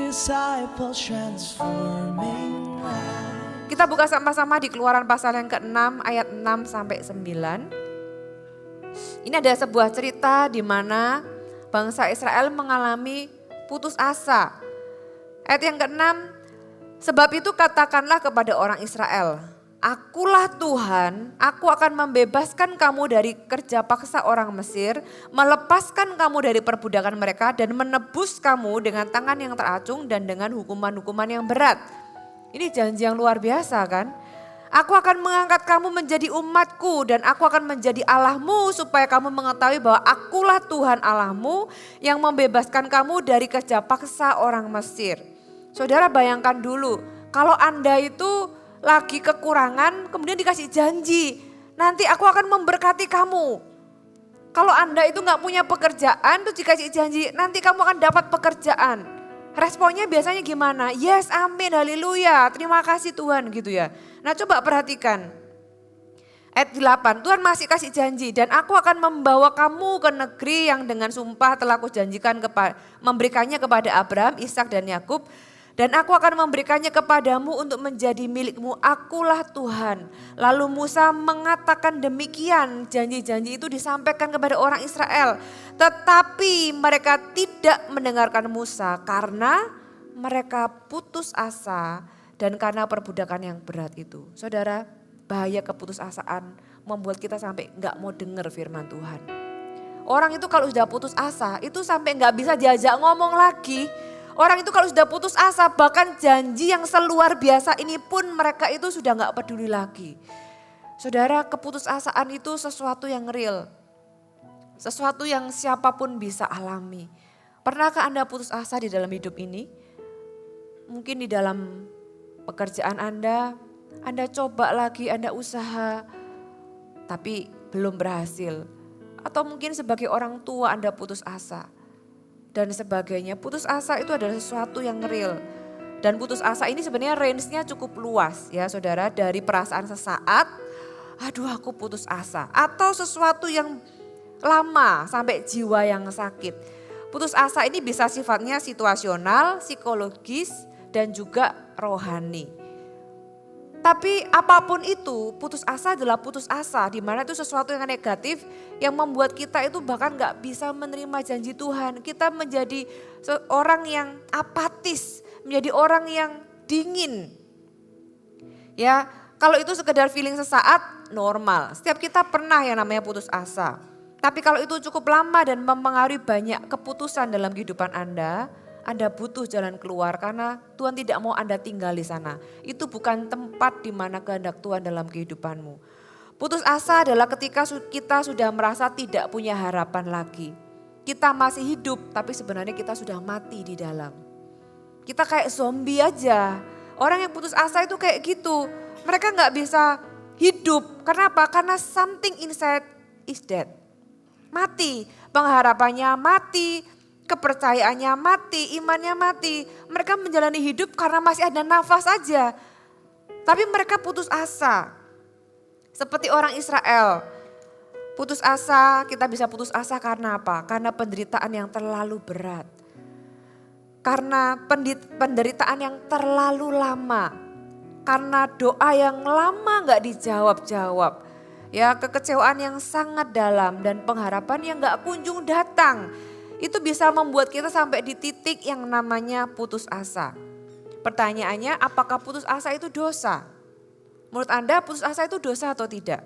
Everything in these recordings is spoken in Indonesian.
disciples transforming lives. Kita buka sama-sama di Keluaran pasal yang ke-6 ayat 6 sampai 9. Ini ada sebuah cerita di mana bangsa Israel mengalami putus asa. Ayat yang ke-6, sebab itu katakanlah kepada orang Israel, Akulah Tuhan, aku akan membebaskan kamu dari kerja paksa orang Mesir, melepaskan kamu dari perbudakan mereka dan menebus kamu dengan tangan yang teracung dan dengan hukuman-hukuman yang berat. Ini janji yang luar biasa kan? Aku akan mengangkat kamu menjadi umatku dan aku akan menjadi Allahmu supaya kamu mengetahui bahwa akulah Tuhan Allahmu yang membebaskan kamu dari kerja paksa orang Mesir. Saudara bayangkan dulu, kalau Anda itu lagi kekurangan, kemudian dikasih janji, nanti aku akan memberkati kamu. Kalau Anda itu gak punya pekerjaan, terus dikasih janji, nanti kamu akan dapat pekerjaan. Responnya biasanya gimana? Yes, amin, haleluya, terima kasih Tuhan gitu ya. Nah coba perhatikan, ayat 8, Tuhan masih kasih janji, dan aku akan membawa kamu ke negeri yang dengan sumpah telah kujanjikan memberikannya kepada Abraham, Ishak dan Yakub. Dan aku akan memberikannya kepadamu untuk menjadi milikmu, akulah Tuhan. Lalu Musa mengatakan demikian, janji-janji itu disampaikan kepada orang Israel. Tetapi mereka tidak mendengarkan Musa karena mereka putus asa dan karena perbudakan yang berat itu. Saudara, bahaya keputusasaan membuat kita sampai gak mau dengar firman Tuhan. Orang itu kalau sudah putus asa itu sampai gak bisa diajak ngomong lagi. Orang itu kalau sudah putus asa, bahkan janji yang seluar biasa ini pun mereka itu sudah gak peduli lagi. Saudara, keputusasaan itu sesuatu yang real. Sesuatu yang siapapun bisa alami. Pernahkah Anda putus asa di dalam hidup ini? Mungkin di dalam pekerjaan Anda coba lagi, Anda usaha, tapi belum berhasil. Atau mungkin sebagai orang tua Anda putus asa. Dan sebagainya. Putus asa itu adalah sesuatu yang real. Dan putus asa ini sebenarnya range-nya cukup luas ya saudara. Dari perasaan sesaat, aduh aku putus asa. Atau sesuatu yang lama sampai jiwa yang sakit. Putus asa ini bisa sifatnya situasional, psikologis dan juga rohani. Tapi apapun itu, putus asa adalah putus asa, di mana itu sesuatu yang negatif yang membuat kita itu bahkan gak bisa menerima janji Tuhan. Kita menjadi orang yang apatis, menjadi orang yang dingin. Ya, kalau itu sekedar feeling sesaat, normal. Setiap kita pernah yang namanya putus asa. Tapi kalau itu cukup lama dan mempengaruhi banyak keputusan dalam kehidupan Anda butuh jalan keluar karena Tuhan tidak mau Anda tinggal di sana. Itu bukan tempat di mana kehendak Tuhan dalam kehidupanmu. Putus asa adalah ketika kita sudah merasa tidak punya harapan lagi. Kita masih hidup tapi sebenarnya kita sudah mati di dalam. Kita kayak zombie aja. Orang yang putus asa itu kayak gitu. Mereka gak bisa hidup. Kenapa? Karena something inside is dead. Mati, pengharapannya mati. Kepercayaannya mati, imannya mati. Mereka menjalani hidup karena masih ada nafas saja. Tapi mereka putus asa. Seperti orang Israel. Putus asa, kita bisa putus asa karena apa? Karena penderitaan yang terlalu berat. Karena penderitaan yang terlalu lama. Karena doa yang lama gak dijawab-jawab. Ya, kekecewaan yang sangat dalam dan pengharapan yang gak kunjung datang. Itu bisa membuat kita sampai di titik yang namanya putus asa. Pertanyaannya, apakah putus asa itu dosa? Menurut Anda putus asa itu dosa atau tidak?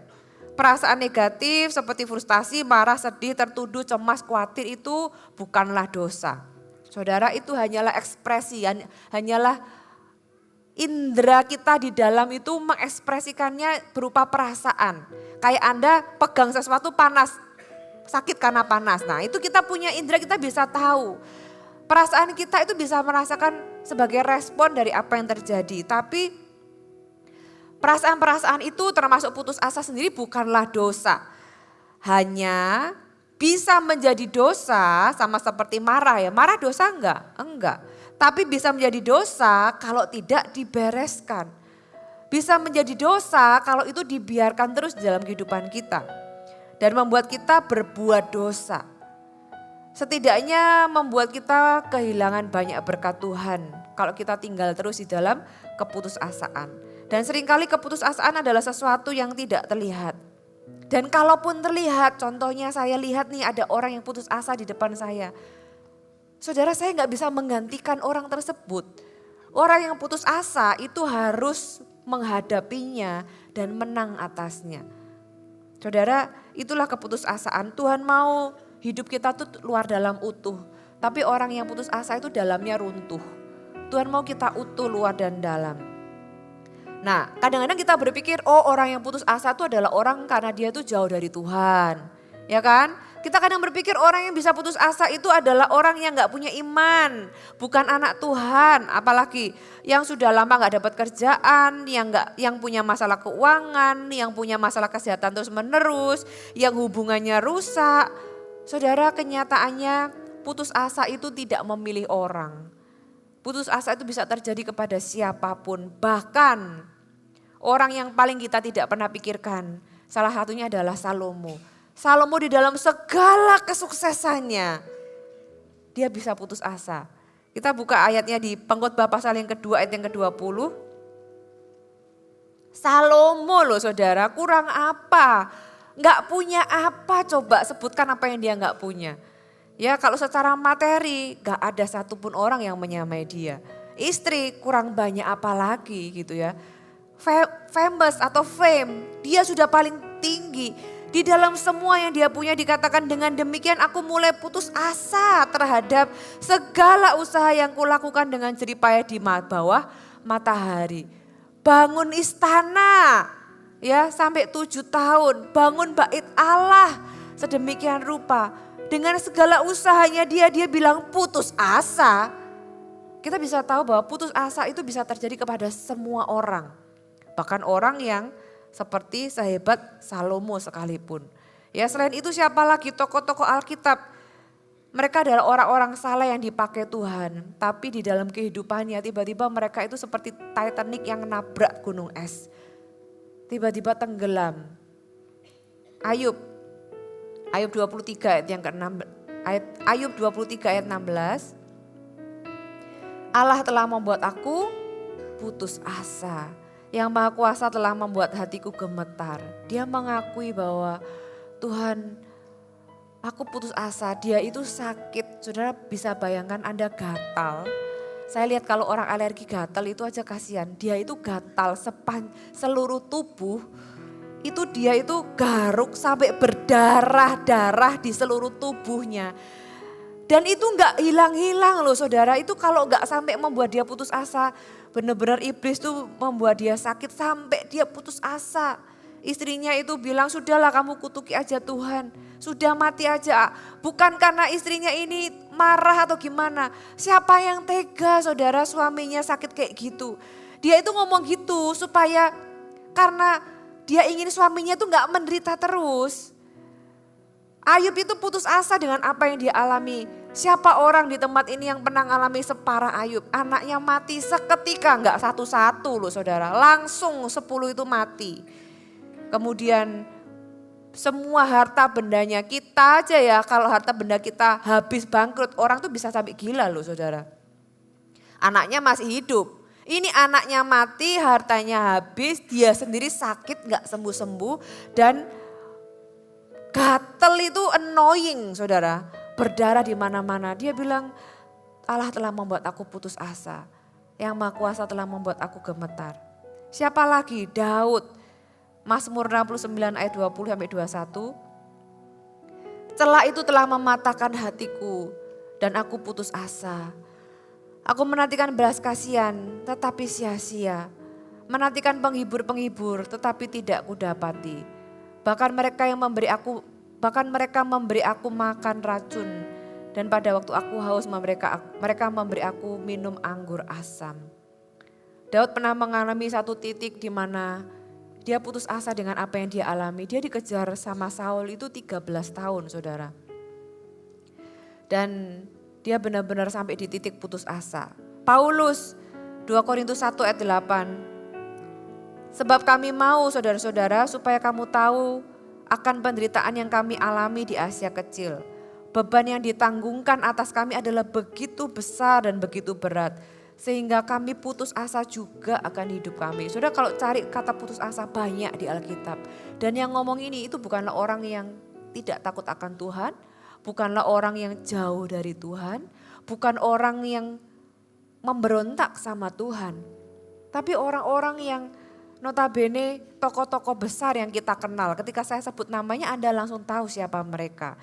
Perasaan negatif seperti frustasi, marah, sedih, tertuduh, cemas, khawatir itu bukanlah dosa. Saudara, itu hanyalah ekspresi, hanyalah indera kita di dalam itu mengekspresikannya berupa perasaan. Kayak Anda pegang sesuatu panas, sakit karena panas. Nah itu kita punya indera, kita bisa tahu. Perasaan kita itu bisa merasakan sebagai respon dari apa yang terjadi. Tapi perasaan-perasaan itu termasuk putus asa sendiri bukanlah dosa. Hanya bisa menjadi dosa sama seperti marah ya. Marah dosa enggak? Enggak. Tapi bisa menjadi dosa kalau tidak dibereskan. Bisa menjadi dosa kalau itu dibiarkan terus dalam kehidupan kita. Dan membuat kita berbuat dosa. setidaknya membuat kita kehilangan banyak berkat Tuhan kalau kita tinggal terus di dalam keputusasaan. Dan seringkali keputusasaan adalah sesuatu yang tidak terlihat. Dan kalaupun terlihat, contohnya saya lihat nih ada orang yang putus asa di depan saya. Saudara, saya nggak bisa menggantikan orang tersebut. Orang yang putus asa itu harus menghadapinya dan menang atasnya. Saudara, itulah keputusasaan. Tuhan mau hidup kita tuh luar dalam utuh. Tapi orang yang putus asa itu dalamnya runtuh. Tuhan mau kita utuh luar dan dalam. Nah, kadang-kadang kita berpikir, oh orang yang putus asa itu adalah orang karena dia tuh jauh dari Tuhan. Ya kan? Kita kadang berpikir orang yang bisa putus asa itu adalah orang yang gak punya iman. Bukan anak Tuhan, apalagi yang sudah lama gak dapat kerjaan, yang punya masalah keuangan, yang punya masalah kesehatan terus menerus, yang hubungannya rusak. Saudara, kenyataannya putus asa itu tidak memilih orang. Putus asa itu bisa terjadi kepada siapapun, bahkan orang yang paling kita tidak pernah pikirkan. Salah satunya adalah Salomo. Salomo di dalam segala kesuksesannya, dia bisa putus asa. Kita buka ayatnya di Pengkhotbah pasal yang kedua ayat yang ke-20. Salomo loh saudara, kurang apa? Gak punya apa, coba sebutkan apa yang dia gak punya. Ya kalau secara materi gak ada satupun orang yang menyamai dia. Istri kurang banyak apa lagi gitu ya. Famous atau fame, dia sudah paling tinggi. Di dalam semua yang dia punya dikatakan dengan demikian aku mulai putus asa terhadap segala usaha yang kulakukan dengan jerih payah di bawah matahari. Bangun istana ya sampai 7 tahun, bangun bait Allah sedemikian rupa. Dengan segala usahanya dia bilang putus asa. Kita bisa tahu bahwa putus asa itu bisa terjadi kepada semua orang. Bahkan orang yang seperti sehebat Salomo sekalipun. Ya selain itu siapa lagi tokoh-tokoh Alkitab. Mereka adalah orang-orang saleh yang dipakai Tuhan. Tapi di dalam kehidupannya tiba-tiba mereka itu seperti Titanic yang nabrak gunung es. Tiba-tiba tenggelam. Ayub 23 ayat yang ke-6, Ayub 23 ayat 16. Allah telah membuat aku putus asa. Yang Maha Kuasa telah membuat hatiku gemetar. Dia mengakui bahwa Tuhan, aku putus asa. Dia itu sakit. Saudara bisa bayangkan Anda gatal. Saya lihat kalau orang alergi gatal itu aja kasihan. Dia itu gatal seluruh tubuh. Itu dia itu garuk sampai berdarah-darah di seluruh tubuhnya. Dan itu gak hilang-hilang loh saudara, itu kalau gak sampai membuat dia putus asa, benar-benar iblis tuh membuat dia sakit sampai dia putus asa. Istrinya itu bilang sudahlah kamu kutuki aja Tuhan, sudah mati aja. Bukan karena istrinya ini marah atau gimana, siapa yang tega saudara suaminya sakit kayak gitu. Dia itu ngomong gitu supaya karena dia ingin suaminya itu gak menderita terus. Ayub itu putus asa dengan apa yang dia alami. Siapa orang di tempat ini yang pernah alami separah Ayub? Anaknya mati seketika, gak satu-satu loh saudara. Langsung 10 itu mati. Kemudian semua harta bendanya kita aja ya. Kalau harta benda kita habis bangkrut, orang tuh bisa sampai gila loh saudara. Anaknya masih hidup. Ini anaknya mati, hartanya habis, dia sendiri sakit gak sembuh-sembuh dan gatel itu annoying saudara. Berdarah di mana-mana. Dia bilang Allah telah membuat aku putus asa. Yang Maha Kuasa telah membuat aku gemetar. Siapa lagi? Daud. Mazmur 69 ayat 20 sampai 21. Celah itu telah mematahkan hatiku dan aku putus asa. Aku menantikan belas kasihan tetapi sia-sia. Menantikan penghibur-penghibur tetapi tidak kudapati. Bahkan mereka memberi aku makan racun. Dan pada waktu aku haus mereka memberi aku minum anggur asam. Daud pernah mengalami satu titik di mana dia putus asa dengan apa yang dia alami. Dia dikejar sama Saul itu 13 tahun saudara. Dan dia benar-benar sampai di titik putus asa. Paulus 2 Korintus 1 ayat 8. Sebab kami mau saudara-saudara supaya kamu tahu akan penderitaan yang kami alami di Asia Kecil. Beban yang ditanggungkan atas kami adalah begitu besar dan begitu berat. Sehingga kami putus asa juga akan hidup kami. Saudara kalau cari kata putus asa banyak di Alkitab. Dan yang ngomong ini itu bukanlah orang yang tidak takut akan Tuhan. Bukanlah orang yang jauh dari Tuhan. Bukan orang yang memberontak sama Tuhan. Tapi orang-orang yang notabene tokoh-tokoh besar yang kita kenal. Ketika saya sebut namanya Anda langsung tahu siapa mereka.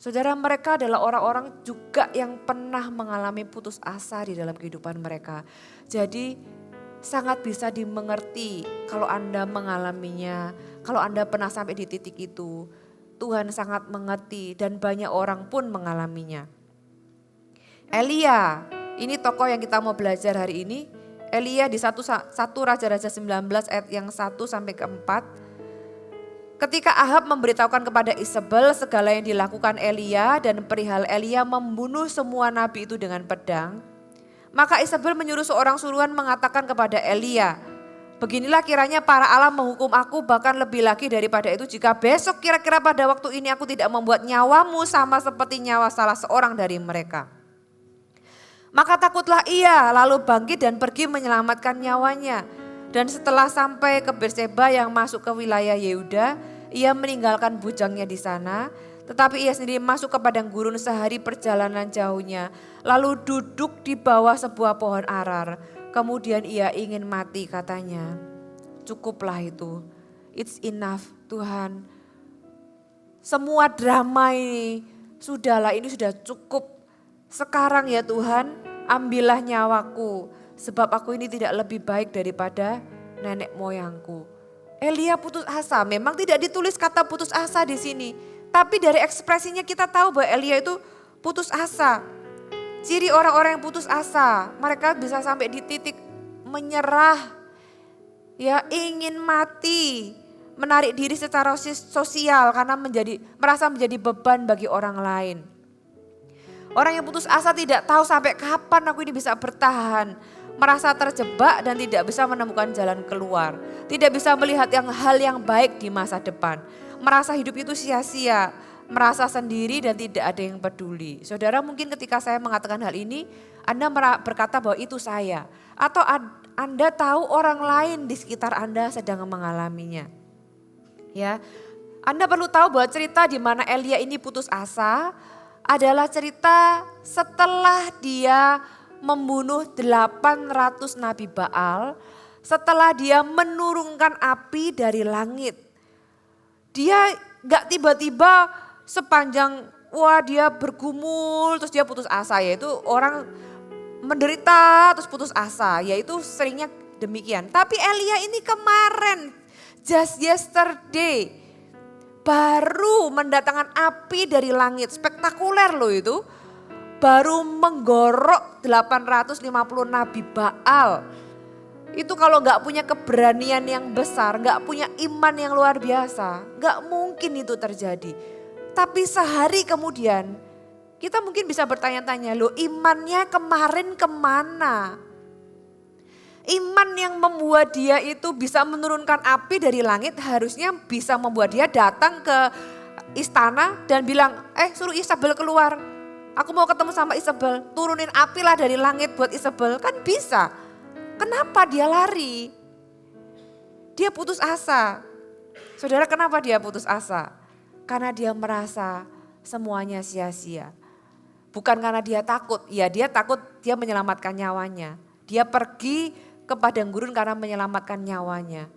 Saudara, mereka adalah orang-orang juga yang pernah mengalami putus asa di dalam kehidupan mereka. Jadi sangat bisa dimengerti kalau Anda mengalaminya, kalau Anda pernah sampai di titik itu. Tuhan sangat mengerti dan banyak orang pun mengalaminya. Elia, ini tokoh yang kita mau belajar hari ini. Elia di 1 Raja-Raja 19 ayat yang 1 sampai ke 4. Ketika Ahab memberitahukan kepada Isabel segala yang dilakukan Elia dan perihal Elia membunuh semua nabi itu dengan pedang, maka Isabel menyuruh seorang suruhan mengatakan kepada Elia, beginilah kiranya para Allah menghukum aku bahkan lebih lagi daripada itu jika besok kira-kira pada waktu ini aku tidak membuat nyawamu sama seperti nyawa salah seorang dari mereka. Maka takutlah ia lalu bangkit dan pergi menyelamatkan nyawanya. Dan setelah sampai ke Berseba yang masuk ke wilayah Yehuda, ia meninggalkan bujangnya di sana. Tetapi ia sendiri masuk ke padang gurun sehari perjalanan jauhnya. Lalu duduk di bawah sebuah pohon arar. Kemudian ia ingin mati katanya. Cukuplah itu. It's enough Tuhan. Semua drama ini sudahlah, ini sudah cukup. Sekarang ya Tuhan, ambillah nyawaku. Sebab aku ini tidak lebih baik daripada nenek moyangku. Elia putus asa, memang tidak ditulis kata putus asa di sini. Tapi dari ekspresinya kita tahu bahwa Elia itu putus asa. Ciri orang-orang yang putus asa, mereka bisa sampai di titik menyerah. Ya, ingin mati, menarik diri secara sosial karena merasa menjadi beban bagi orang lain. Orang yang putus asa tidak tahu sampai kapan aku ini bisa bertahan. Merasa terjebak dan tidak bisa menemukan jalan keluar. Tidak bisa melihat hal yang baik di masa depan. Merasa hidup itu sia-sia. Merasa sendiri dan tidak ada yang peduli. Saudara, mungkin ketika saya mengatakan hal ini, Anda berkata bahwa itu saya. Atau Anda tahu orang lain di sekitar Anda sedang mengalaminya. Ya, Anda perlu tahu bahwa cerita di mana Elia ini putus asa adalah cerita setelah dia membunuh 800 nabi Baal, setelah dia menurunkan api dari langit. Dia gak tiba-tiba sepanjang dia bergumul terus dia putus asa, yaitu orang menderita terus putus asa, yaitu seringnya demikian. Tapi Elia ini kemarin, just yesterday, baru mendatangkan api dari langit, spektakuler loh itu. Baru menggorok 850 nabi Baal. Itu kalau gak punya keberanian yang besar, gak punya iman yang luar biasa, gak mungkin itu terjadi. Tapi sehari kemudian kita mungkin bisa bertanya-tanya, loh imannya kemarin kemana? Iman yang membuat dia itu bisa menurunkan api dari langit harusnya bisa membuat dia datang ke istana dan bilang, suruh Isabel keluar. Aku mau ketemu sama Isabel, turunin api lah dari langit buat Isabel, kan bisa. Kenapa dia lari? Dia putus asa. Saudara, kenapa dia putus asa? Karena dia merasa semuanya sia-sia. Bukan karena dia takut, ya dia takut dia menyelamatkan nyawanya. Dia pergi ke padang gurun karena menyelamatkan nyawanya.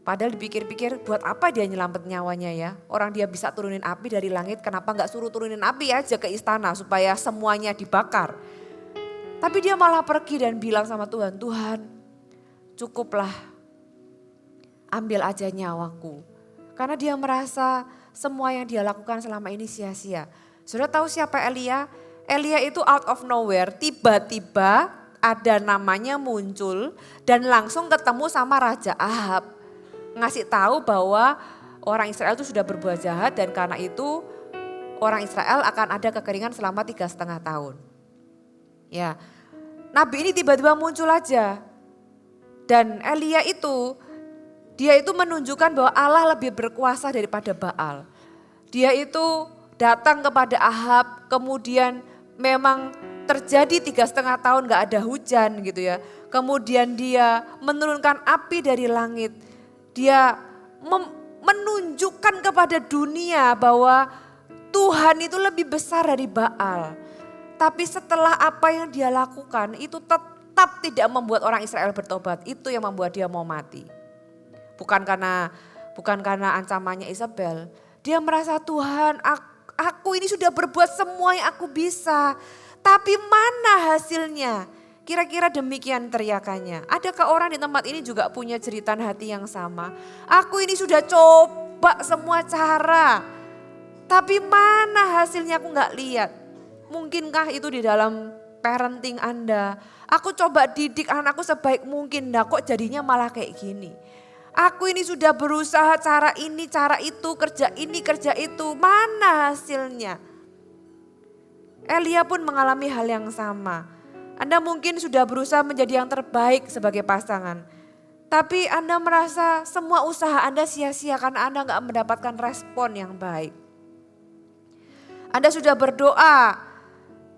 Padahal dipikir-pikir buat apa dia nyelamat nyawanya ya. Orang dia bisa turunin api dari langit, kenapa gak suruh turunin api aja ke istana supaya semuanya dibakar. Tapi dia malah pergi dan bilang sama Tuhan, Tuhan cukuplah, ambil aja nyawaku. Karena dia merasa semua yang dia lakukan selama ini sia-sia. Sudah tahu siapa Elia? Elia itu out of nowhere, tiba-tiba ada namanya muncul dan langsung ketemu sama Raja Ahab. Ngasih tahu bahwa orang Israel itu sudah berbuat jahat dan karena itu orang Israel akan ada kekeringan selama 3,5 tahun. Ya, Nabi ini tiba-tiba muncul aja. Dan Elia itu, dia itu menunjukkan bahwa Allah lebih berkuasa daripada Baal. Dia itu datang kepada Ahab, kemudian memang terjadi 3,5 tahun gak ada hujan gitu ya. Kemudian dia menurunkan api dari langit. Dia menunjukkan kepada dunia bahwa Tuhan itu lebih besar dari Baal. Tapi setelah apa yang dia lakukan itu tetap tidak membuat orang Israel bertobat. Itu yang membuat dia mau mati. Bukan karena ancamannya Isabel. Dia merasa Tuhan, aku ini sudah berbuat semua yang aku bisa. Tapi mana hasilnya? Kira-kira demikian teriakannya. Adakah orang di tempat ini juga punya jeritan hati yang sama? Aku ini sudah coba semua cara. Tapi mana hasilnya aku gak lihat. Mungkinkah itu di dalam parenting Anda? Aku coba didik anakku sebaik mungkin. Nah kok jadinya malah kayak gini. Aku ini sudah berusaha cara ini, cara itu, kerja ini, kerja itu. Mana hasilnya? Elia pun mengalami hal yang sama. Anda mungkin sudah berusaha menjadi yang terbaik sebagai pasangan. Tapi Anda merasa semua usaha Anda sia-sia karena Anda gak mendapatkan respon yang baik. Anda sudah berdoa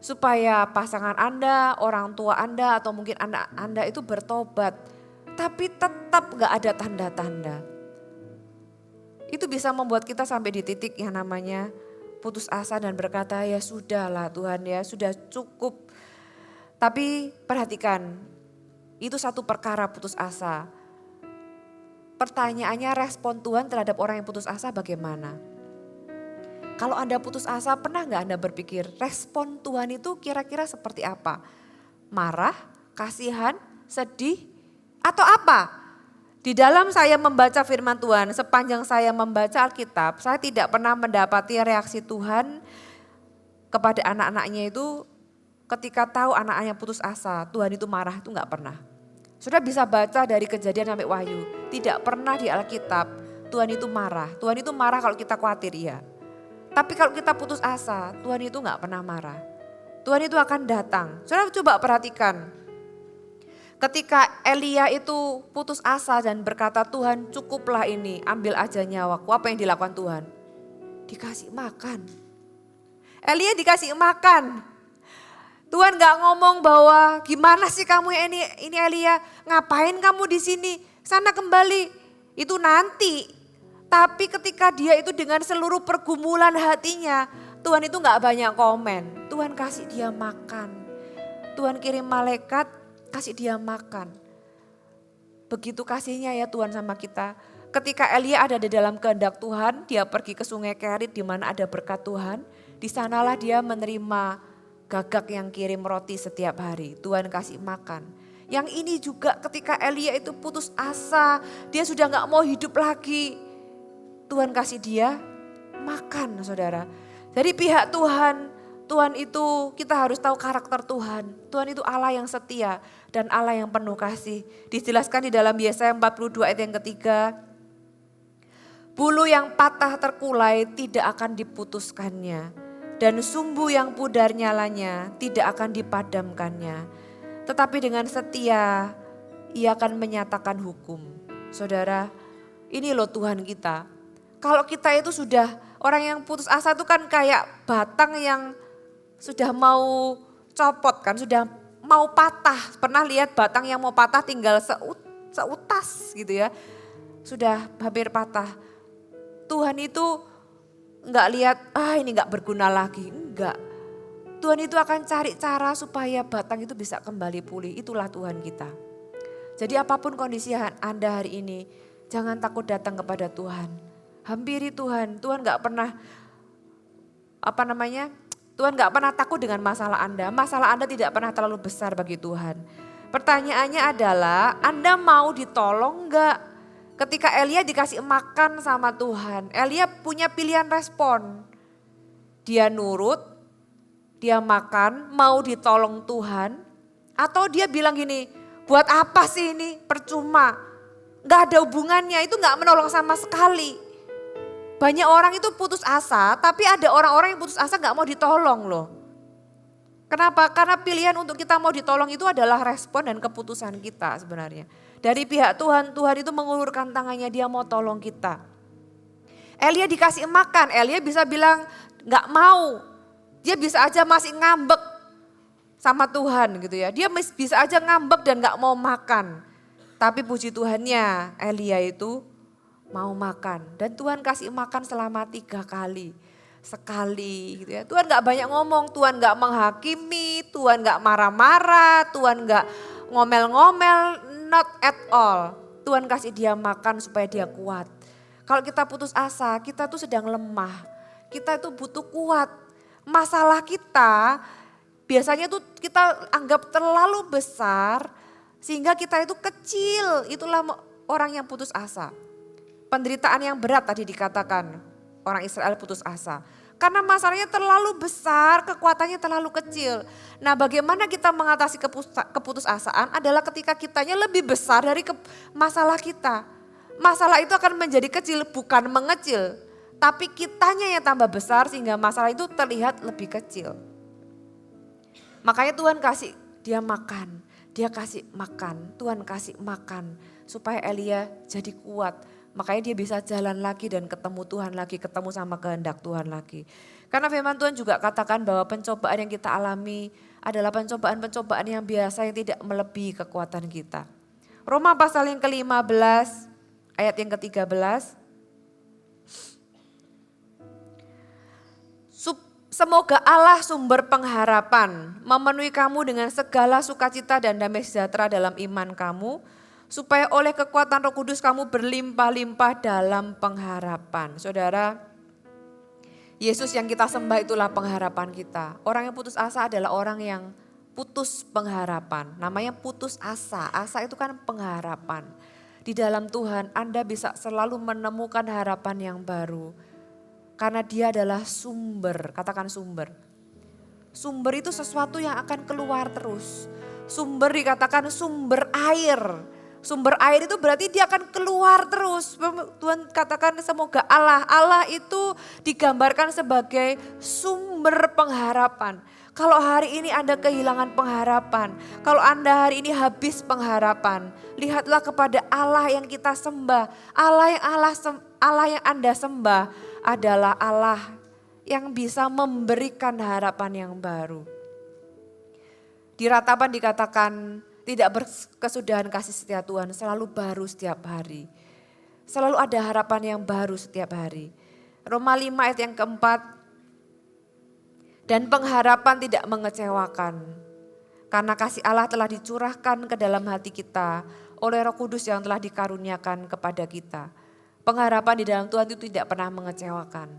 supaya pasangan Anda, orang tua Anda atau mungkin anak Anda itu bertobat. Tapi tetap gak ada tanda-tanda. Itu bisa membuat kita sampai di titik yang namanya putus asa dan berkata ya sudahlah Tuhan ya sudah cukup. Tapi perhatikan itu satu perkara putus asa. Pertanyaannya respon Tuhan terhadap orang yang putus asa bagaimana? Kalau Anda putus asa pernah gak Anda berpikir respon Tuhan itu kira-kira seperti apa? Marah, kasihan, sedih atau apa? Di dalam saya membaca firman Tuhan, sepanjang saya membaca Alkitab, saya tidak pernah mendapati reaksi Tuhan kepada anak-anaknya itu ketika tahu anak-anaknya putus asa, Tuhan itu marah itu gak pernah. Sudah bisa baca dari Kejadian sampai Wahyu, tidak pernah di Alkitab Tuhan itu marah. Tuhan itu marah kalau kita khawatir ya. Tapi kalau kita putus asa, Tuhan itu gak pernah marah. Tuhan itu akan datang. Saudara coba perhatikan. Ketika Elia itu putus asa dan berkata Tuhan cukuplah ini, ambil aja nyawaku. Apa yang dilakukan Tuhan? Dikasih makan. Elia dikasih makan. Tuhan gak ngomong bahwa gimana sih kamu ini Elia, ngapain kamu di sini, sana kembali. Itu nanti. Tapi ketika dia itu dengan seluruh pergumulan hatinya, Tuhan itu gak banyak komen. Tuhan kasih dia makan. Tuhan kirim malaikat, kasih dia makan. Begitu kasihnya ya Tuhan sama kita. Ketika Elia ada di dalam kehendak Tuhan, dia pergi ke sungai Kerit di mana ada berkat Tuhan. Di sanalah dia menerima gagak yang kirim roti setiap hari. Tuhan kasih makan. Yang ini juga ketika Elia itu putus asa, dia sudah gak mau hidup lagi. Tuhan kasih dia makan saudara. Dari pihak Tuhan, Tuhan itu kita harus tahu karakter Tuhan. Tuhan itu Allah yang setia dan Allah yang penuh kasih. Dijelaskan di dalam Yesaya 42 ayat yang ketiga. Bulu yang patah terkulai tidak akan diputuskannya. Dan sumbu yang pudar nyalanya tidak akan dipadamkannya. Tetapi dengan setia ia akan menyatakan hukum. Saudara, ini loh Tuhan kita. Kalau kita itu sudah, orang yang putus asa itu kan kayak batang yang sudah mau copot kan, sudah mau patah. Pernah lihat batang yang mau patah tinggal seutas gitu ya. Sudah hampir patah. Tuhan itu enggak lihat, ini enggak berguna lagi. Enggak. Tuhan itu akan cari cara supaya batang itu bisa kembali pulih. Itulah Tuhan kita. Jadi apapun kondisi Anda hari ini, jangan takut datang kepada Tuhan. Hampiri Tuhan. Tuhan enggak pernah, Tuhan enggak pernah takut dengan masalah Anda. Masalah Anda tidak pernah terlalu besar bagi Tuhan. Pertanyaannya adalah, Anda mau ditolong enggak? Ketika Elia dikasih makan sama Tuhan, Elia punya pilihan respon. Dia nurut, dia makan, mau ditolong Tuhan. Atau dia bilang gini, buat apa sih ini, percuma. Gak ada hubungannya, itu gak menolong sama sekali. Banyak orang itu putus asa, tapi ada orang-orang yang putus asa gak mau ditolong loh. Kenapa? Karena pilihan untuk kita mau ditolong itu adalah respon dan keputusan kita sebenarnya. Dari pihak Tuhan, Tuhan itu mengulurkan tangannya, dia mau tolong kita. Elia dikasih makan, Elia bisa bilang nggak mau. Dia bisa aja masih ngambek sama Tuhan gitu ya. Dia bisa aja ngambek dan nggak mau makan. Tapi puji Tuhannya Elia itu mau makan. Dan Tuhan kasih makan selama 3 kali. Sekali gitu ya. Tuhan gak banyak ngomong, Tuhan gak menghakimi, Tuhan gak marah-marah, Tuhan gak ngomel-ngomel, not at all. Tuhan kasih dia makan supaya dia kuat. Kalau kita putus asa, kita tuh sedang lemah. Kita itu butuh kuat. Masalah kita biasanya tuh kita anggap terlalu besar sehingga kita itu kecil. Itulah orang yang putus asa. Penderitaan yang berat tadi dikatakan orang Israel putus asa. Karena masalahnya terlalu besar, kekuatannya terlalu kecil. Nah, bagaimana kita mengatasi keputusasaan adalah ketika kitanya lebih besar dari masalah kita. Masalah itu akan menjadi kecil, bukan mengecil. Tapi kitanya yang tambah besar sehingga masalah itu terlihat lebih kecil. Makanya Tuhan kasih dia makan, dia kasih makan, Tuhan kasih makan. Supaya Elia jadi kuat. Makanya dia bisa jalan lagi dan ketemu Tuhan lagi, ketemu sama kehendak Tuhan lagi. Karena firman Tuhan juga katakan bahwa pencobaan yang kita alami adalah pencobaan-pencobaan yang biasa yang tidak melebihi kekuatan kita. Roma pasal yang ke-15 ayat yang ke-13. Semoga Allah sumber pengharapan memenuhi kamu dengan segala sukacita dan damai sejahtera dalam iman kamu, supaya oleh kekuatan Roh Kudus kamu berlimpah-limpah dalam pengharapan. Saudara, Yesus yang kita sembah itulah pengharapan kita. Orang yang putus asa adalah orang yang putus pengharapan. Namanya putus asa. Asa itu kan pengharapan. Di dalam Tuhan Anda bisa selalu menemukan harapan yang baru. Karena dia adalah sumber, katakan sumber. Sumber itu sesuatu yang akan keluar terus. Sumber dikatakan sumber air. Sumber air itu berarti dia akan keluar terus. Tuhan katakan semoga Allah itu digambarkan sebagai sumber pengharapan. Kalau hari ini Anda kehilangan pengharapan, kalau Anda hari ini habis pengharapan, lihatlah kepada Allah yang kita sembah. Allah yang Anda sembah adalah Allah yang bisa memberikan harapan yang baru. Di ratapan dikatakan tidak berkesudahan kasih setia Tuhan, selalu baru setiap hari. Selalu ada harapan yang baru setiap hari. Roma 5 ayat yang keempat, dan pengharapan tidak mengecewakan. Karena kasih Allah telah dicurahkan ke dalam hati kita oleh Roh Kudus yang telah dikaruniakan kepada kita. Pengharapan di dalam Tuhan itu tidak pernah mengecewakan.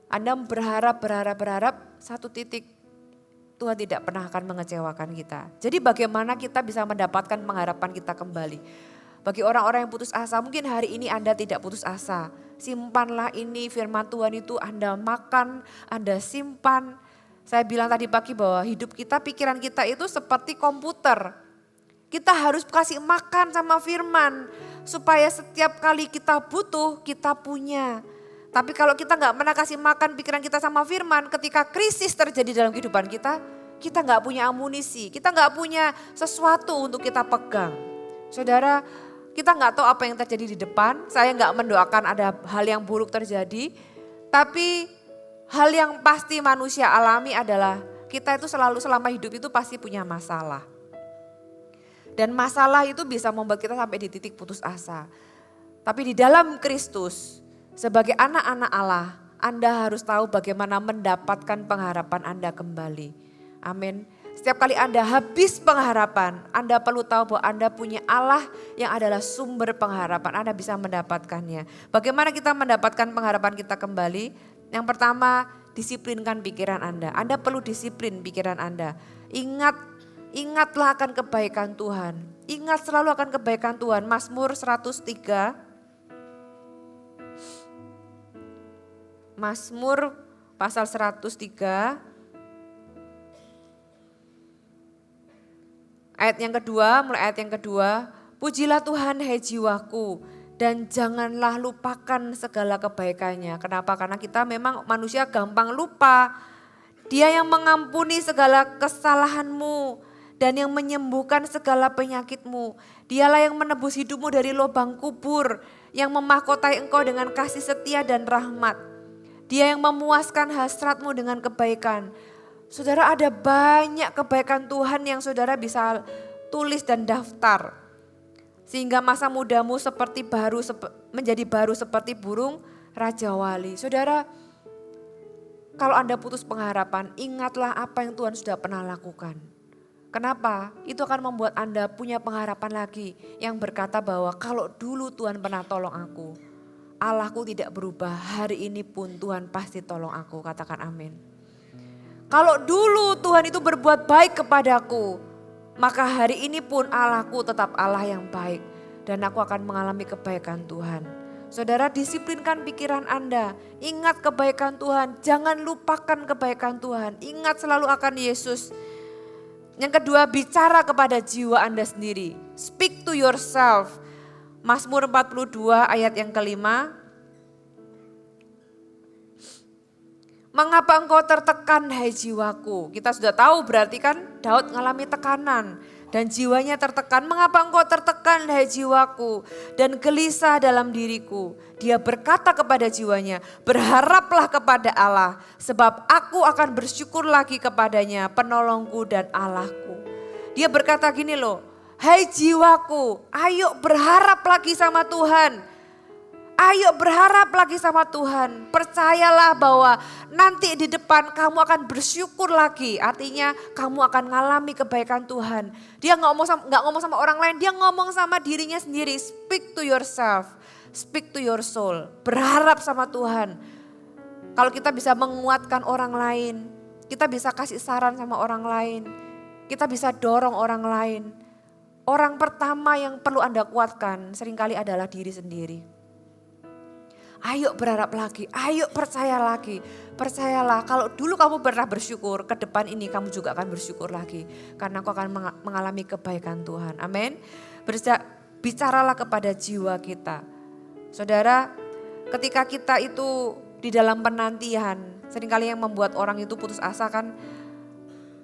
Anda berharap, satu titik Tuhan tidak pernah akan mengecewakan kita. Jadi bagaimana kita bisa mendapatkan pengharapan kita kembali. Bagi orang-orang yang putus asa, mungkin hari ini Anda tidak putus asa. Simpanlah ini firman Tuhan itu Anda makan, Anda simpan. Saya bilang tadi pagi bahwa hidup kita, pikiran kita itu seperti komputer. Kita harus kasih makan sama firman. Supaya setiap kali kita butuh, kita punya. Tapi kalau kita gak pernah kasih makan pikiran kita sama firman, ketika krisis terjadi dalam kehidupan kita gak punya amunisi, kita gak punya sesuatu untuk kita pegang. Saudara, kita gak tahu apa yang terjadi di depan, saya gak mendoakan ada hal yang buruk terjadi, tapi hal yang pasti manusia alami adalah kita itu selalu selama hidup itu pasti punya masalah. Dan masalah itu bisa membuat kita sampai di titik putus asa. Tapi di dalam Kristus, sebagai anak-anak Allah, Anda harus tahu bagaimana mendapatkan pengharapan Anda kembali. Amin. Setiap kali Anda habis pengharapan, Anda perlu tahu bahwa Anda punya Allah yang adalah sumber pengharapan. Anda bisa mendapatkannya. Bagaimana kita mendapatkan pengharapan kita kembali? Yang pertama, disiplinkan pikiran Anda. Anda perlu disiplin pikiran Anda. Ingatlah akan kebaikan Tuhan. Ingat selalu akan kebaikan Tuhan. Mazmur 103. Mazmur pasal 103. Ayat yang kedua, mulai ayat yang kedua. Pujilah Tuhan hai jiwaku dan janganlah lupakan segala kebaikannya. Kenapa? Karena kita memang manusia gampang lupa. Dia yang mengampuni segala kesalahanmu dan yang menyembuhkan segala penyakitmu. Dialah yang menebus hidupmu dari lubang kubur, yang memahkotai engkau dengan kasih setia dan rahmat. Dia yang memuaskan hasratmu dengan kebaikan. Saudara, ada banyak kebaikan Tuhan yang saudara bisa tulis dan daftar. Sehingga masa mudamu menjadi baru seperti burung Raja Wali. Saudara, kalau Anda putus pengharapan, ingatlah apa yang Tuhan sudah pernah lakukan. Kenapa? Itu akan membuat Anda punya pengharapan lagi yang berkata bahwa kalau dulu Tuhan pernah tolong aku, Allahku tidak berubah, hari ini pun Tuhan pasti tolong aku, katakan amin. Kalau dulu Tuhan itu berbuat baik kepadaku, maka hari ini pun Allahku tetap Allah yang baik dan aku akan mengalami kebaikan Tuhan. Saudara, disiplinkan pikiran Anda, ingat kebaikan Tuhan, jangan lupakan kebaikan Tuhan, ingat selalu akan Yesus. Yang kedua, bicara kepada jiwa Anda sendiri, speak to yourself. Mazmur 42 ayat yang kelima. Mengapa engkau tertekan hai jiwaku? Kita sudah tahu berarti kan Daud mengalami tekanan dan jiwanya tertekan. Mengapa engkau tertekan hai jiwaku dan gelisah dalam diriku? Dia berkata kepada jiwanya, berharaplah kepada Allah sebab aku akan bersyukur lagi kepadanya, penolongku dan Allahku. Dia berkata gini loh, hai jiwaku, ayo berharap lagi sama Tuhan. Ayo berharap lagi sama Tuhan. Percayalah bahwa nanti di depan kamu akan bersyukur lagi. Artinya kamu akan mengalami kebaikan Tuhan. Dia nggak ngomong sama orang lain, dia ngomong sama dirinya sendiri. Speak to yourself, speak to your soul. Berharap sama Tuhan. Kalau kita bisa menguatkan orang lain, kita bisa kasih saran sama orang lain, kita bisa dorong orang lain. Orang pertama yang perlu Anda kuatkan seringkali adalah diri sendiri. Ayo berharap lagi, ayo percaya lagi. Percayalah kalau dulu kamu pernah bersyukur, ke depan ini kamu juga akan bersyukur lagi. Karena kau akan mengalami kebaikan Tuhan. Amin. Bicaralah kepada jiwa kita. Saudara, ketika kita itu di dalam penantian, seringkali yang membuat orang itu putus asa kan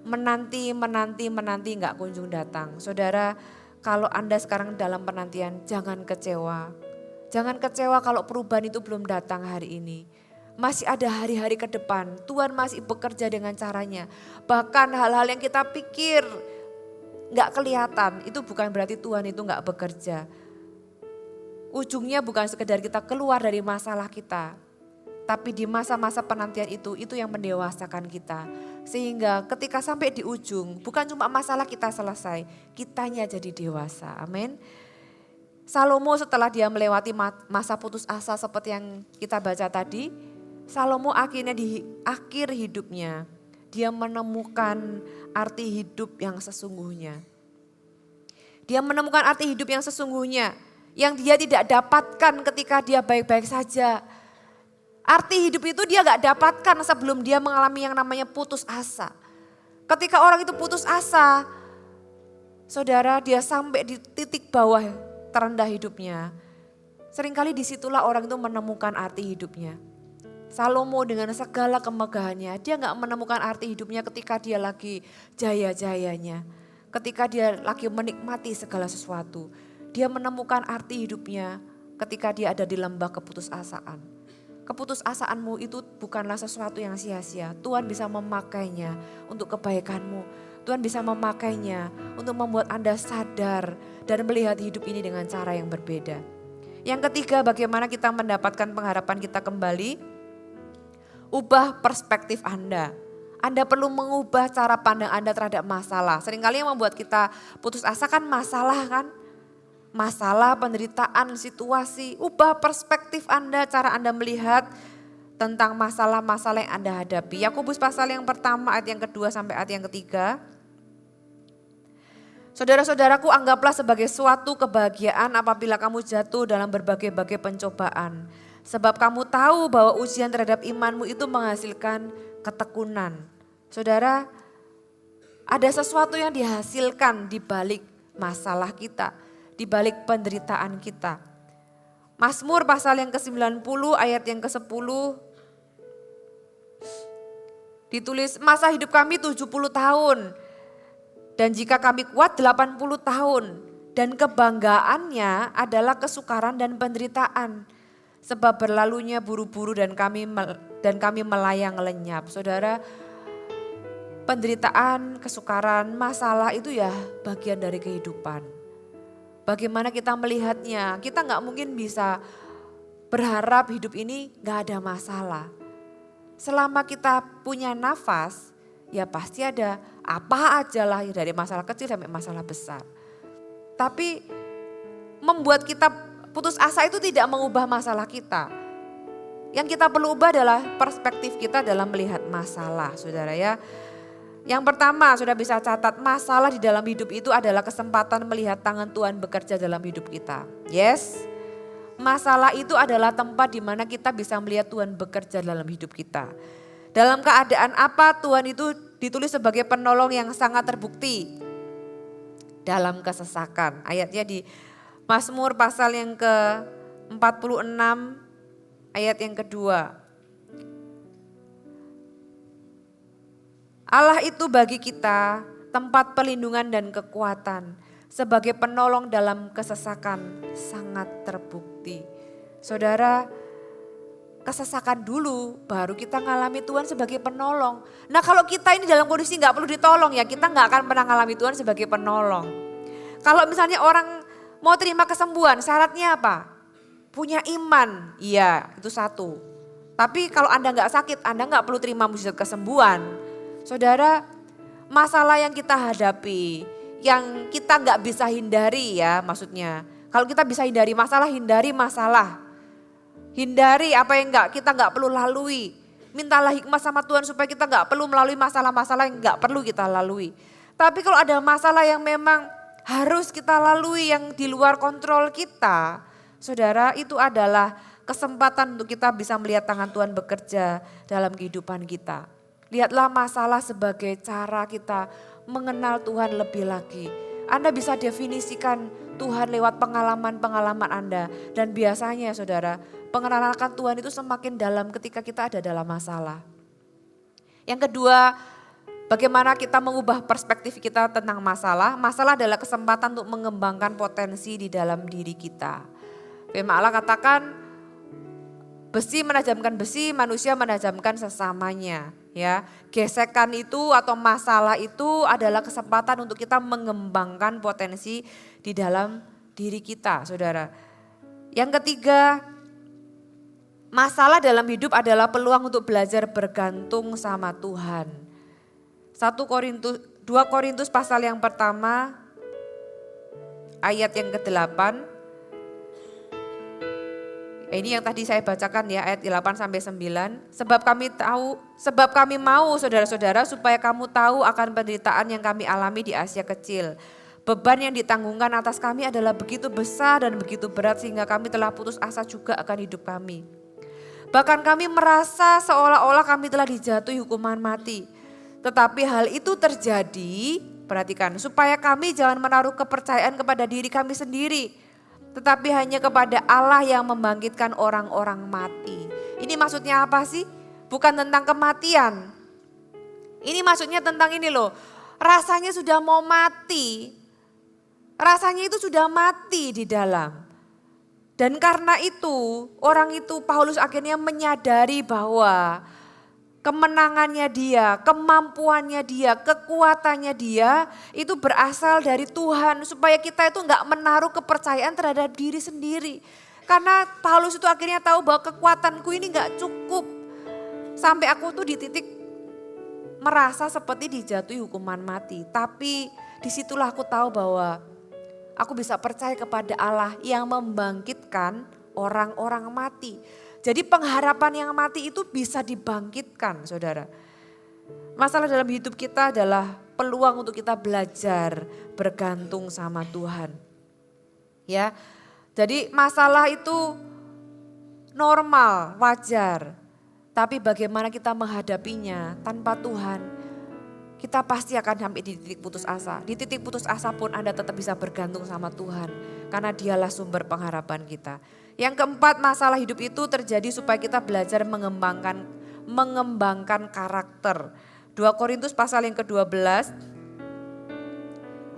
menanti gak kunjung datang. Saudara, kalau Anda sekarang dalam penantian jangan kecewa. Jangan kecewa kalau perubahan itu belum datang hari ini. Masih ada hari-hari ke depan. Tuhan masih bekerja dengan caranya. Bahkan hal-hal yang kita pikir gak kelihatan, itu bukan berarti Tuhan itu gak bekerja. Ujungnya bukan sekedar kita keluar dari masalah kita. Tapi di masa-masa penantian itu yang mendewasakan kita. Sehingga ketika sampai di ujung, bukan cuma masalah kita selesai, kitanya jadi dewasa. Amin. Salomo setelah dia melewati masa putus asa seperti yang kita baca tadi, Salomo akhirnya di akhir hidupnya, dia menemukan arti hidup yang sesungguhnya. Dia menemukan arti hidup yang sesungguhnya, yang dia tidak dapatkan ketika dia baik-baik saja. Arti hidup itu dia gak dapatkan sebelum dia mengalami yang namanya putus asa. Ketika orang itu putus asa, saudara, dia sampai di titik bawah terendah hidupnya. Seringkali disitulah orang itu menemukan arti hidupnya. Salomo dengan segala kemegahannya, dia gak menemukan arti hidupnya ketika dia lagi jaya-jayanya. Ketika dia lagi menikmati segala sesuatu. Dia menemukan arti hidupnya ketika dia ada di lembah keputusasaan. Keputusasaanmu itu bukanlah sesuatu yang sia-sia. Tuhan bisa memakainya untuk kebaikanmu. Tuhan bisa memakainya untuk membuat Anda sadar dan melihat hidup ini dengan cara yang berbeda. Yang ketiga, bagaimana kita mendapatkan pengharapan kita kembali? Ubah perspektif Anda. Anda perlu mengubah cara pandang Anda terhadap masalah. Seringkali yang membuat kita putus asa kan masalah kan? Masalah, penderitaan, situasi. Ubah perspektif Anda, cara Anda melihat tentang masalah-masalah yang Anda hadapi. Yakobus pasal yang pertama ayat yang kedua sampai ayat yang ketiga. Saudara-saudaraku, anggaplah sebagai suatu kebahagiaan apabila kamu jatuh dalam berbagai-bagai pencobaan. Sebab kamu tahu bahwa ujian terhadap imanmu itu menghasilkan ketekunan. Saudara, ada sesuatu yang dihasilkan di balik masalah kita, di balik penderitaan kita. Mazmur pasal yang ke-90 ayat yang ke-10 ditulis, masa hidup kami 70 tahun. Dan jika kami kuat 80 tahun dan kebanggaannya adalah kesukaran dan penderitaan. sebab berlalunya buru-buru dan kami melayang lenyap. Saudara, penderitaan, kesukaran, masalah itu ya bagian dari kehidupan. Bagaimana kita melihatnya, kita gak mungkin bisa berharap hidup ini gak ada masalah. Selama kita punya nafas, ya pasti ada apa aja lah dari masalah kecil sampai masalah besar. Tapi membuat kita putus asa itu tidak mengubah masalah kita. Yang kita perlu ubah adalah perspektif kita dalam melihat masalah, saudara ya. Yang pertama, sudah bisa catat, masalah di dalam hidup itu adalah kesempatan melihat tangan Tuhan bekerja dalam hidup kita. Yes, masalah itu adalah tempat di mana kita bisa melihat Tuhan bekerja dalam hidup kita. Dalam keadaan apa Tuhan itu ditulis sebagai penolong yang sangat terbukti dalam kesesakan. Ayatnya di Mazmur pasal yang ke-46 ayat yang kedua. Allah itu bagi kita tempat perlindungan dan kekuatan. Sebagai penolong dalam kesesakan sangat terbukti. Saudara, kesesakan dulu baru kita ngalami Tuhan sebagai penolong. Nah kalau kita ini dalam kondisi gak perlu ditolong ya kita gak akan pernah ngalami Tuhan sebagai penolong. Kalau misalnya orang mau terima kesembuhan syaratnya apa? Punya iman, iya itu satu. Tapi kalau Anda gak sakit Anda gak perlu terima mujizat kesembuhan. Saudara, masalah yang kita hadapi, yang kita gak bisa hindari ya maksudnya. Kalau kita bisa hindari masalah, hindari masalah. Hindari apa yang kita nggak perlu lalui. Mintalah hikmat sama Tuhan supaya kita nggak perlu melalui masalah-masalah yang nggak perlu kita lalui. Tapi kalau ada masalah yang memang harus kita lalui yang di luar kontrol kita, saudara, itu adalah kesempatan untuk kita bisa melihat tangan Tuhan bekerja dalam kehidupan kita. Lihatlah masalah sebagai cara kita mengenal Tuhan lebih lagi. Anda bisa definisikan Tuhan lewat pengalaman-pengalaman Anda. Dan biasanya saudara, pengenalan akan Tuhan itu semakin dalam ketika kita ada dalam masalah. Yang kedua, bagaimana kita mengubah perspektif kita tentang masalah. Masalah adalah kesempatan untuk mengembangkan potensi di dalam diri kita. Firman Allah katakan, besi menajamkan besi, manusia menajamkan sesamanya. Ya, gesekan itu atau masalah itu adalah kesempatan untuk kita mengembangkan potensi di dalam diri kita, saudara. Yang ketiga, masalah dalam hidup adalah peluang untuk belajar bergantung sama Tuhan. 2 Korintus pasal yang pertama ayat yang ke-8. Ini yang tadi saya bacakan ya ayat 8 sampai 9. Sebab kami mau saudara-saudara supaya kamu tahu akan penderitaan yang kami alami di Asia Kecil. Beban yang ditanggungkan atas kami adalah begitu besar dan begitu berat sehingga kami telah putus asa juga akan hidup kami. Bahkan kami merasa seolah-olah kami telah dijatuhi hukuman mati. Tetapi hal itu terjadi, perhatikan, supaya kami jangan menaruh kepercayaan kepada diri kami sendiri. Tetapi hanya kepada Allah yang membangkitkan orang-orang mati. Ini maksudnya apa sih? Bukan tentang kematian. Ini maksudnya tentang ini loh. Rasanya sudah mau mati. Rasanya itu sudah mati di dalam. Dan karena itu orang itu Paulus akhirnya menyadari bahwa kemenangannya dia, kemampuannya dia, kekuatannya dia itu berasal dari Tuhan. Supaya kita itu enggak menaruh kepercayaan terhadap diri sendiri. Karena Paulus itu akhirnya tahu bahwa kekuatanku ini enggak cukup. Sampai aku tuh di titik merasa seperti dijatuhi hukuman mati. Tapi disitulah aku tahu bahwa aku bisa percaya kepada Allah yang membangkitkan orang-orang mati. Jadi pengharapan yang mati itu bisa dibangkitkan, saudara. Masalah dalam hidup kita adalah peluang untuk kita belajar bergantung sama Tuhan. Ya, jadi masalah itu normal, wajar. Tapi bagaimana kita menghadapinya tanpa Tuhan, kita pasti akan sampai di titik putus asa. Di titik putus asa pun Anda tetap bisa bergantung sama Tuhan. Karena dialah sumber pengharapan kita. Yang keempat, masalah hidup itu terjadi supaya kita belajar mengembangkan karakter. 2 Korintus pasal yang ke-12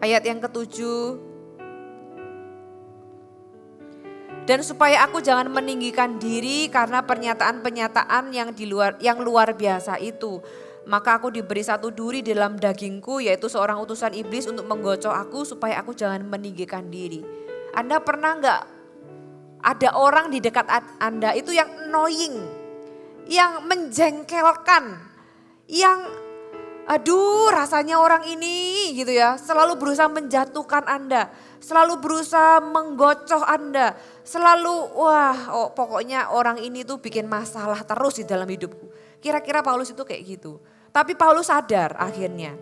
ayat yang ke-7. Dan supaya aku jangan meninggikan diri karena pernyataan-pernyataan yang luar biasa itu. Maka aku diberi satu duri dalam dagingku, yaitu seorang utusan iblis untuk menggocok aku supaya aku jangan meninggikan diri. Anda pernah nggak ada orang di dekat Anda itu yang annoying, yang menjengkelkan, yang aduh rasanya orang ini gitu ya, selalu berusaha menjatuhkan Anda, selalu berusaha menggocoh Anda, selalu pokoknya orang ini tuh bikin masalah terus di dalam hidupku. Kira-kira Paulus itu kayak gitu. Tapi Paulus sadar akhirnya.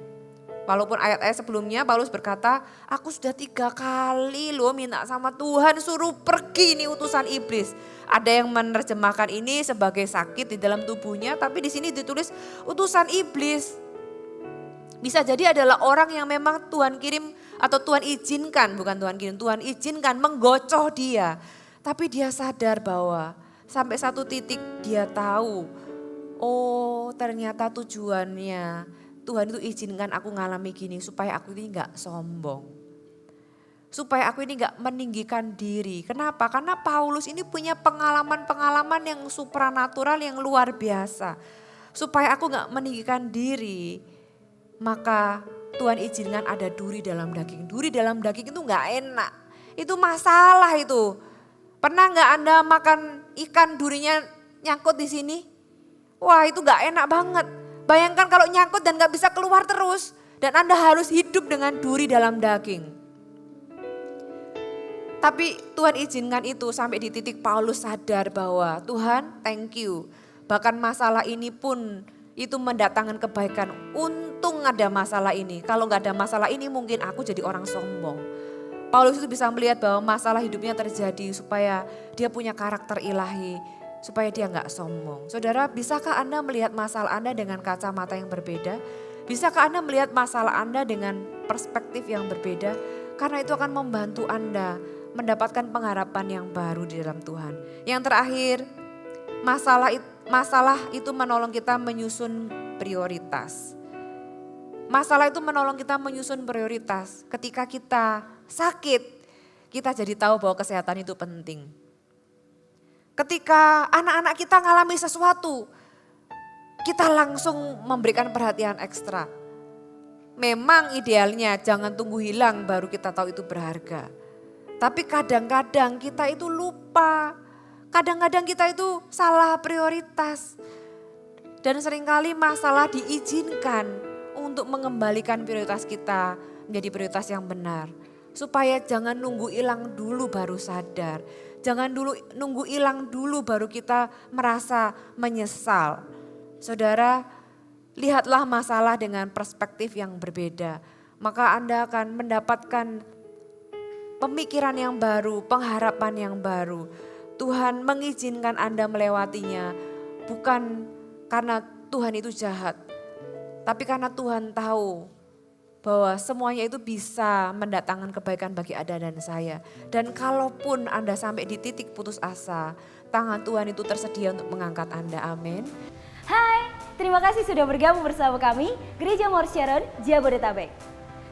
Walaupun ayat-ayat sebelumnya Paulus berkata, aku sudah 3 kali loh minta sama Tuhan suruh pergi nih utusan iblis. Ada yang menerjemahkan ini sebagai sakit di dalam tubuhnya, tapi di sini ditulis utusan iblis. Bisa jadi adalah orang yang memang Tuhan kirim atau Tuhan izinkan, bukan Tuhan kirim, Tuhan izinkan menggocoh dia. Tapi dia sadar bahwa sampai satu titik dia tahu, oh ternyata tujuannya Tuhan itu izinkan aku ngalami gini supaya aku ini gak sombong. Supaya aku ini gak meninggikan diri. Kenapa? Karena Paulus ini punya pengalaman-pengalaman yang supranatural yang luar biasa. Supaya aku gak meninggikan diri, maka Tuhan izinkan ada duri dalam daging. Duri dalam daging itu gak enak. Itu masalah itu. Pernah gak Anda makan ikan durinya nyangkut di sini? Wah itu gak enak banget. Bayangkan kalau nyangkut dan gak bisa keluar terus. Dan Anda harus hidup dengan duri dalam daging. Tapi Tuhan izinkan itu sampai di titik Paulus sadar bahwa Tuhan thank you. Bahkan masalah ini pun itu mendatangkan kebaikan. Untung ada masalah ini. Kalau gak ada masalah ini mungkin aku jadi orang sombong. Paulus itu bisa melihat bahwa masalah hidupnya terjadi supaya dia punya karakter ilahi. Supaya dia gak sombong. Saudara, bisakah Anda melihat masalah Anda dengan kacamata yang berbeda? Bisakah Anda melihat masalah Anda dengan perspektif yang berbeda? Karena itu akan membantu Anda mendapatkan pengharapan yang baru di dalam Tuhan. Yang terakhir, masalah itu menolong kita menyusun prioritas. Masalah itu menolong kita menyusun prioritas. Ketika kita sakit, kita jadi tahu bahwa kesehatan itu penting. Ketika anak-anak kita ngalami sesuatu, kita langsung memberikan perhatian ekstra. Memang idealnya jangan tunggu hilang baru kita tahu itu berharga. Tapi kadang-kadang kita itu lupa, kadang-kadang kita itu salah prioritas. Dan seringkali masalah diizinkan untuk mengembalikan prioritas kita menjadi prioritas yang benar. Supaya jangan nunggu hilang dulu baru sadar. Jangan nunggu hilang dulu baru kita merasa menyesal. Saudara, lihatlah masalah dengan perspektif yang berbeda. Maka Anda akan mendapatkan pemikiran yang baru, pengharapan yang baru. Tuhan mengizinkan Anda melewatinya bukan karena Tuhan itu jahat. Tapi karena Tuhan tahu bahwa semuanya itu bisa mendatangkan kebaikan bagi Anda dan saya. Dan kalaupun Anda sampai di titik putus asa, tangan Tuhan itu tersedia untuk mengangkat Anda. Amin. Hai, terima kasih sudah bergabung bersama kami, Gereja Mount Sharon, Jabodetabek.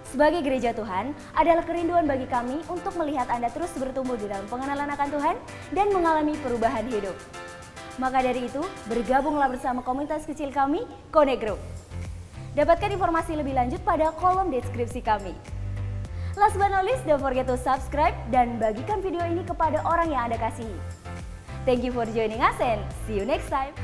Sebagai gereja Tuhan, adalah kerinduan bagi kami untuk melihat Anda terus bertumbuh di dalam pengenalan akan Tuhan dan mengalami perubahan hidup. Maka dari itu, bergabunglah bersama komunitas kecil kami, Connect Group. Dapatkan informasi lebih lanjut pada kolom deskripsi kami. Last but not least, don't forget to subscribe dan bagikan video ini kepada orang yang Anda kasihi. Thank you for joining us and see you next time.